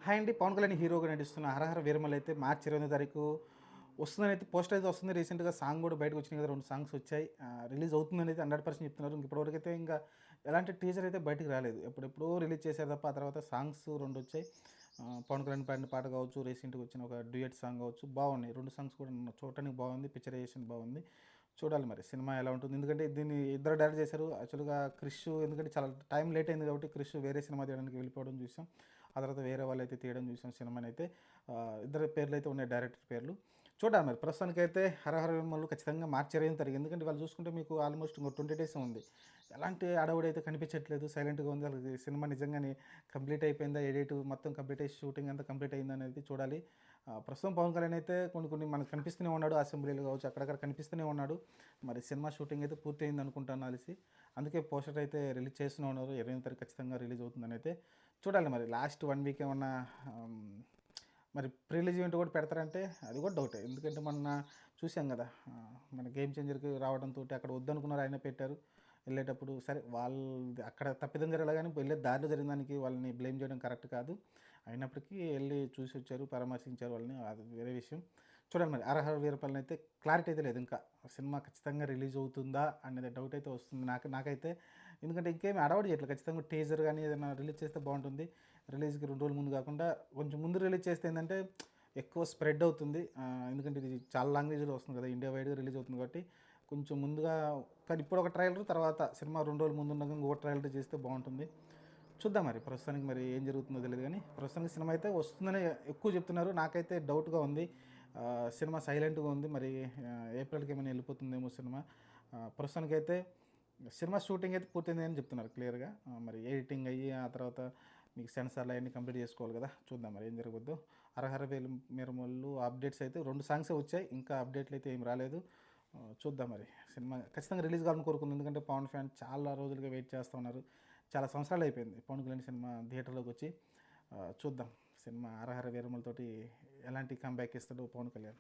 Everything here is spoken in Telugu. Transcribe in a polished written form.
హాయ్ అండి. పవన్ కళ్యాణ్ హీరోగా నటిస్తున్న 'హరహర వీరమల్లు' అయితే మార్చి 28వ తారీఖు వస్తుందని అయితే పోస్టర్ అయితే వస్తుంది. రీసెంట్‌గా సాంగ్ కూడా బయటకు వచ్చినాయి కదా! 2 సాంగ్స్ వచ్చాయి. రిలీజ్ అవుతుందని అయితే 100% చెప్తున్నారు. ఇప్పటివరకైతే ఇంకా ఎలాంటి టీజర్ అయితే బయటికి రాలేదు. ఎప్పుడెప్పుడో రిలీజ్ చేశారు తప్ప ఆ తర్వాత సాంగ్స్ 2 వచ్చాయి. పవన్ కళ్యాణ్ పాడిన పాట కావచ్చు, రీసెంట్‌గా వచ్చిన ఒక డ్యూయట్ సాంగ్ కావచ్చు బాగున్నాయి. 2 సాంగ్స్ కూడా చూడటానికి బాగుంది. పిక్చరైజేషన్ బాగుంది. చూడాలి మరి సినిమా ఎలా ఉంటుంది. ఎందుకంటే దీన్ని ఇద్దరు డైరెక్ట్ చేశారు. యాక్చువల్‌గా క్రిష్ ఎందుకంటే చాలా టైం లేట్ అయింది కాబట్టి క్రిష్ వేరే సినిమా తీయడానికి వెళ్ళిపోవడం చూసాం. ఆ తర్వాత వేరే వాళ్ళైతే తీయడం చూసాం సినిమానైతే. ఇద్దరి పేర్లు అయితే ఉన్నాయి డైరెక్టర్ పేర్లు. చూడాలి మరి ప్రస్తుతానికైతే 'హరహర వీరమల్లు' ఖచ్చితంగా మార్చి 28వ తారీఖు. ఎందుకంటే వాళ్ళు చూసుకుంటే మీకు ఆల్మోస్ట్ ఇంకో 20 డేస్ ఉంది. ఎలాంటి హడావుడి అయితే కనిపించట్లేదు. సైలెంట్‌గా ఉంది. వాళ్ళకి సినిమా నిజంగానే కంప్లీట్ అయిపోయిందా? ఎడిట్ మొత్తం కంప్లీట్ అయ్యి షూటింగ్ అంతా కంప్లీట్ అయిందా అనేది చూడాలి. ప్రస్తుతం పవన్ కళ్యాణ్ అయితే కొన్ని కొన్ని మనకు కనిపిస్తూనే ఉన్నాడు. అసెంబ్లీలో కావచ్చు అక్కడక్కడ కనిపిస్తూనే ఉన్నాడు. మరి సినిమా షూటింగ్ అయితే పూర్తయింది అనుకుంటాను తెలిసి. అందుకే పోస్టర్ అయితే రిలీజ్ చేస్తూనే ఉన్నారు. 28వ తారీఖు ఖచ్చితంగా రిలీజ్ అవుతుందని అయితే చూడాలి మరి. లాస్ట్ 1 వీక్ ఏమన్నా ఆహ్, మరి ప్రీ రిలీజ్ ఈవెంట్ కూడా పెడతారంటే అది కూడా డౌటే. ఎందుకంటే మొన్న చూసాం కదా! మన గేమ్ చేంజర్‌కి రావడంతోటి అక్కడ వద్దనుకున్నారు అయినా పెట్టారు. ఎళ్ళేటప్పుడు సరే వాళ్ళది అక్కడ తప్పిదం జరగలే గానీ వెళ్ళే దారిలో జరిగిన దానికి వాళ్ళని బ్లేమ్ చేయడం కరెక్ట్ కాదు. అయినప్పటికీ ఎళ్లి చూసొచ్చారు, పరామర్శించారు వాళ్ళని. అది వేరే విషయం. చూడాలి మరి 'హరహర వీరప్పల్‌ని' అయితే క్లారిటీ అయితే లేదు ఇంకా. సినిమా ఖచ్చితంగా రిలీజ్ అవుతుందా అనేది డౌట్ అయితే వస్తుంది నాకైతే. ఎందుకంటే ఇంకేమి హడావుడి చేయట్లేదు. ఖచ్చితంగా టీజర్ గానీ ఏదైనా రిలీజ్ చేస్తే బావుంటుంది. రిలీజ్‌కి 2 రోజుల ముందు కాకుండా కొంచెం ముందు రిలీజ్ చేస్తే ఏందంటే ఎక్కువ స్ప్రెడ్ అవుతుంది. ఎందుకంటే ఇది చాలా లాంగ్వేజ్‌లో వస్తుంది కదా! ఇండియా వైడ్‌గా రిలీజ్ అవుతుంది కాబట్టి కొంచెం ముందుగా కానీ ఇప్పుడు ఒక ట్రైలర్ తర్వాత సినిమా 2 రోజులు ముందు ఉండగా ఇంకో ట్రైలర్ చేస్తే బావుంటుంది. చూద్దాం మరి ప్రస్తుతానికి మరి ఏం జరుగుతుందో తెలీదు గానీ, ప్రస్తుతానికి సినిమా అయితే వస్తుందని ఎక్కువ చెప్తున్నారు. నాకైతే డౌట్‌గా ఉంది. సినిమా సైలెంట్‌గా ఉంది. మరి ఏప్రిల్‌కి ఏమైనా ఎళ్ళిపోతుందేమో సినిమా. ప్రస్తుతానికైతే సినిమా షూటింగ్ అయితే పూర్తయిందని చెప్తున్నారు క్లియర్‌గా. మరి ఎడిటింగ్ అయ్యి ఆ తర్వాత మీకు సెన్సార్లు అయన్నీ కంప్లీట్ చేసుకోవాలి కదా! చూద్దాం మరి ఏం జరగబోద్దో. 'హరహర వీరమల్లు' అప్డేట్స్ అయితే 2 సాంగ్సే వచ్చాయి. ఇంకా అప్డేట్‌లు అయితే ఏమి రాలేదు. చూద్దాం మరి. సినిమా ఖచ్చితంగా రిలీజ్ కావాలని కోరుకుంది. ఎందుకంటే పవన్ ఫ్యాన్ చాలా రోజులుగా వెయిట్ చేస్తా ఉన్నారు. చాలా సంవత్సరాలు అయిపోయింది పవన్ కళ్యాణ్ సినిమా థియేటర్‌లోకి వచ్చి. చూద్దాం సినిమా 'హరహర వీరమల్లుతోటి' ఎలాంటి కమ్‌బ్యాక్ ఇస్తాడో పవన్ కళ్యాణ్.